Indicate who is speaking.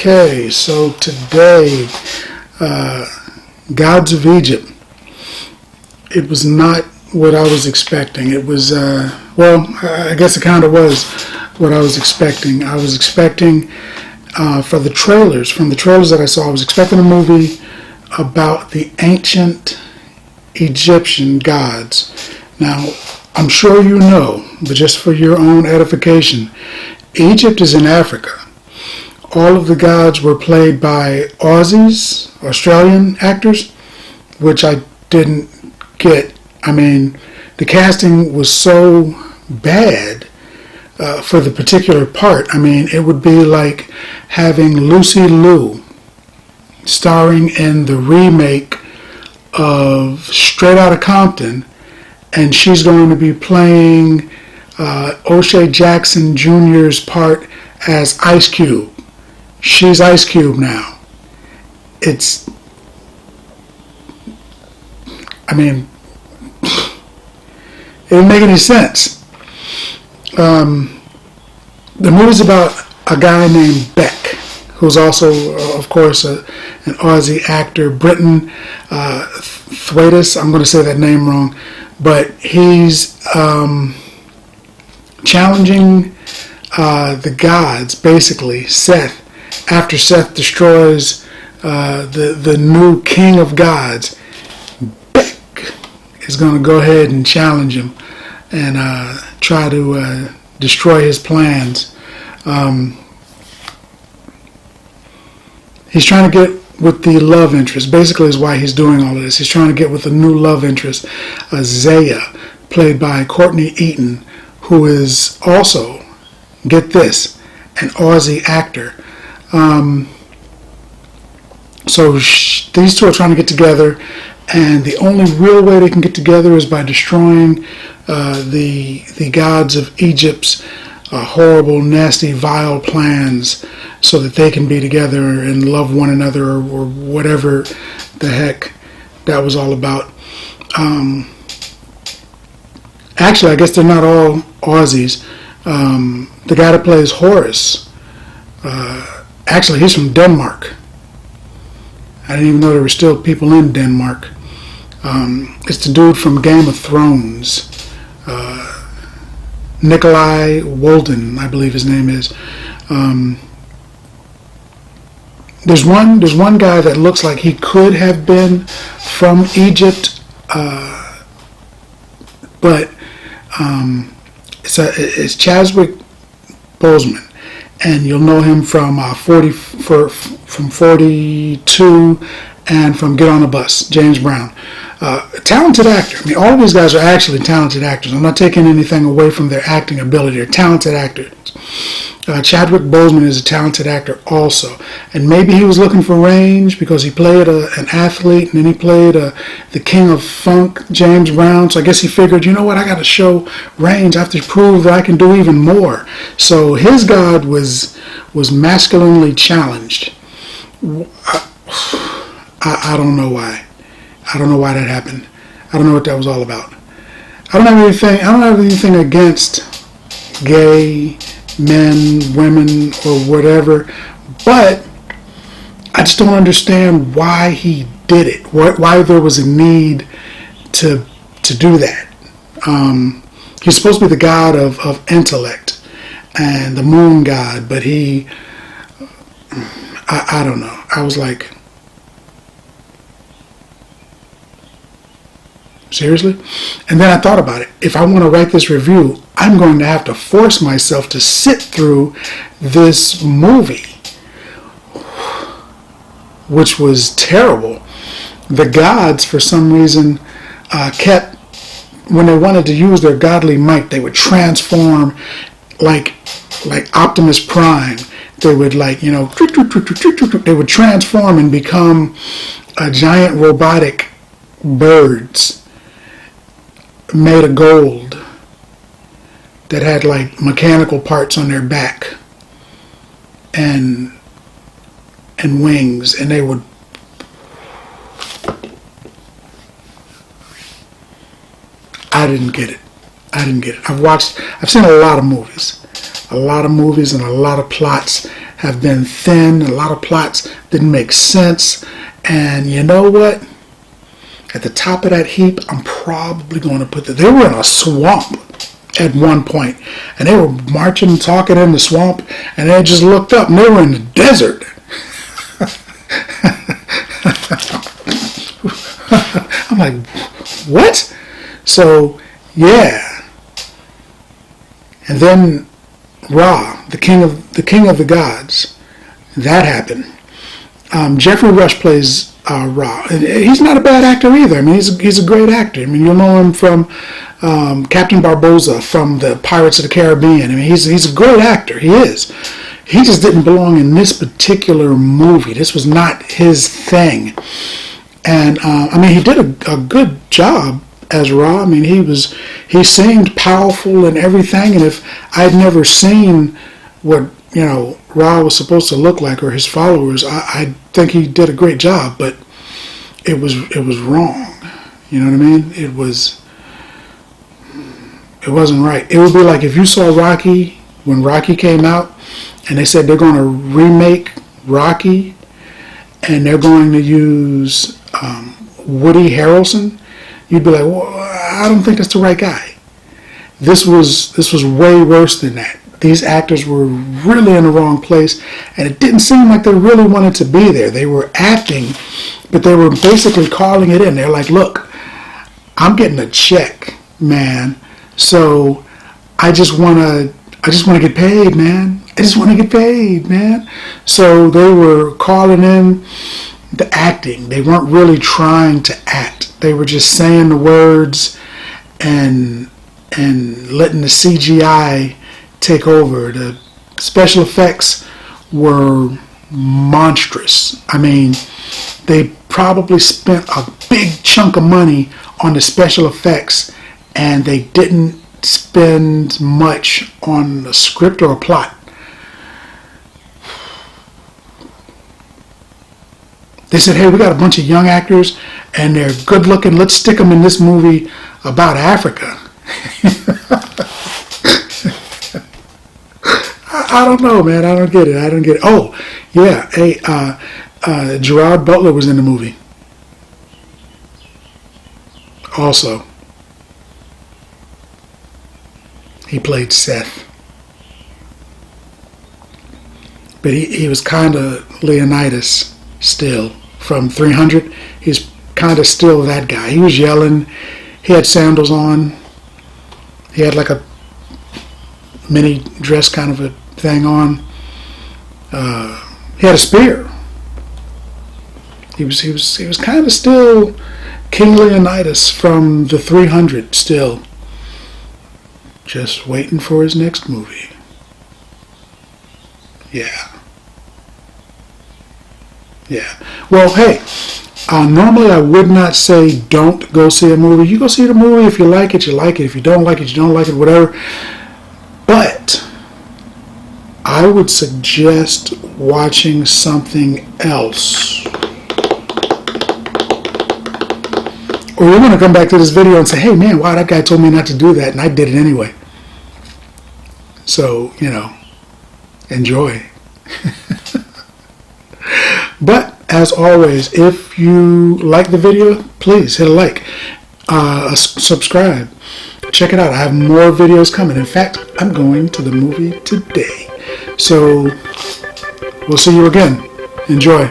Speaker 1: Okay, so today, Gods of Egypt. It was not what I was expecting. It was, well, I guess it kind of was what I was expecting. I was expecting, from the trailers that I saw, I was expecting a movie about the ancient Egyptian gods. Now, I'm sure you know, but just for your own edification, Egypt is in Africa. All of the gods were played by Aussies, Australian actors, which I didn't get. I mean, the casting was so bad for the particular part. I mean, it would be like having Lucy Liu starring in the remake of Straight Outta Compton, and she's going to be playing O'Shea Jackson Jr.'s part as Ice Cube. She's Ice Cube now. It didn't make any sense. The movie's about a guy named Beck, who's also, of course, an Aussie actor, Brenton Thwaites. I'm going to say that name wrong, but he's challenging the gods, basically, Seth. After Seth destroys the new king of gods, Beck is going to go ahead and challenge him and try to destroy his plans. He's trying to get with the love interest, basically is why he's doing all of this. He's trying to get with a new love interest, Zaya, played by Courtney Eaton, who is also, get this, an Aussie actor. So these two are trying to get together, and the only real way they can get together is by destroying the gods of Egypt's horrible, nasty, vile plans, so that they can be together and love one another, or whatever the heck that was all about. Actually, I guess they're not all Aussies. The guy that plays Horus, actually, he's from Denmark. I didn't even know there were still people in Denmark. It's the dude from Game of Thrones. Nikolai Walden, I believe his name is. There's one guy that looks like he could have been from Egypt, but it's Chadwick Boseman. And you'll know him from 42 and from Get on the Bus, James Brown. Talented actor. I mean, all of these guys are actually talented actors. I'm not taking anything away from their acting ability. They're talented actors. Chadwick Boseman is a talented actor also. And maybe he was looking for range because he played an athlete, and then he played the king of funk, James Brown. So I guess he figured, you know what, I got to show range. I have to prove that I can do even more. So his God was masculinely challenged. I don't know why. I don't know why that happened. I don't know what that was all about. I don't have anything against gay men, women, or whatever, but I just don't understand why he did it. Why there was a need to do that. He's supposed to be the god of intellect and the moon god, but I don't know. I was like, seriously? And then I thought about it. If I want to write this review, I'm going to have to force myself to sit through this movie, which was terrible. The gods, for some reason, kept, when they wanted to use their godly might, they would transform like like Optimus Prime. They would like, you know, they would transform and become giant robotic birds made of gold that had like mechanical parts on their back and wings, and they would I didn't get it. I've seen a lot of movies. A lot of movies and a lot of plots have been thin. A lot of plots didn't make sense. And you know what? At the top of that heap, I'm probably going to put they were in a swamp at one point. And they were marching and talking in the swamp. And they just looked up and they were in the desert. I'm like, what? So, yeah. And then Ra, the king of the gods, that happened. Jeffrey Rush plays Ra, and he's not a bad actor either. I mean, he's a great actor. I mean, you'll know him from Captain Barbossa from the Pirates of the Caribbean. I mean, he's a great actor. He is. He just didn't belong in this particular movie. This was not his thing. And I mean, he did a good job as Ra. I mean, he seemed powerful and everything. And if I'd never seen what, you know, Ra was supposed to look like, or his followers, I think he did a great job. But it was wrong. You know what I mean? It wasn't right. It would be like if you saw Rocky when Rocky came out, and they said they're going to remake Rocky, and they're going to use Woody Harrelson. You'd be like, well, I don't think that's the right guy. This was way worse than that. These actors were really in the wrong place, and it didn't seem like they really wanted to be there. They were acting, but they were basically calling it in. They're like, look, I'm getting a check, man, so I just want to get paid, man. I just want to get paid, man. So they were calling in the acting. They weren't really trying to act. They were just saying the words and letting the CGI take over. The special effects were monstrous. I mean, they probably spent a big chunk of money on the special effects, and they didn't spend much on a script or a plot. They said, hey, we got a bunch of young actors and they're good looking. Let's stick them in this movie about Africa. I don't know, man. I don't get it. Oh, yeah. Hey, Gerard Butler was in the movie. Also. He played Seth. But he was kind of Leonidas still. From 300, he's kind of still that guy. He was yelling. He had sandals on. He had like a mini dress kind of a thing on. He had a spear. He was kind of still King Leonidas from the 300 still. Just waiting for his next movie. Yeah. Well, hey, normally I would not say don't go see a movie. You go see the movie. If you like it, you like it. If you don't like it, you don't like it, whatever. But I would suggest watching something else. Or you're going to come back to this video and say, hey, man, wow, that guy told me not to do that, and I did it anyway. So, you know, enjoy. But, as always, if you like the video, please hit a like, subscribe. Check it out. I have more videos coming. In fact, I'm going to the movie today. So, we'll see you again. Enjoy.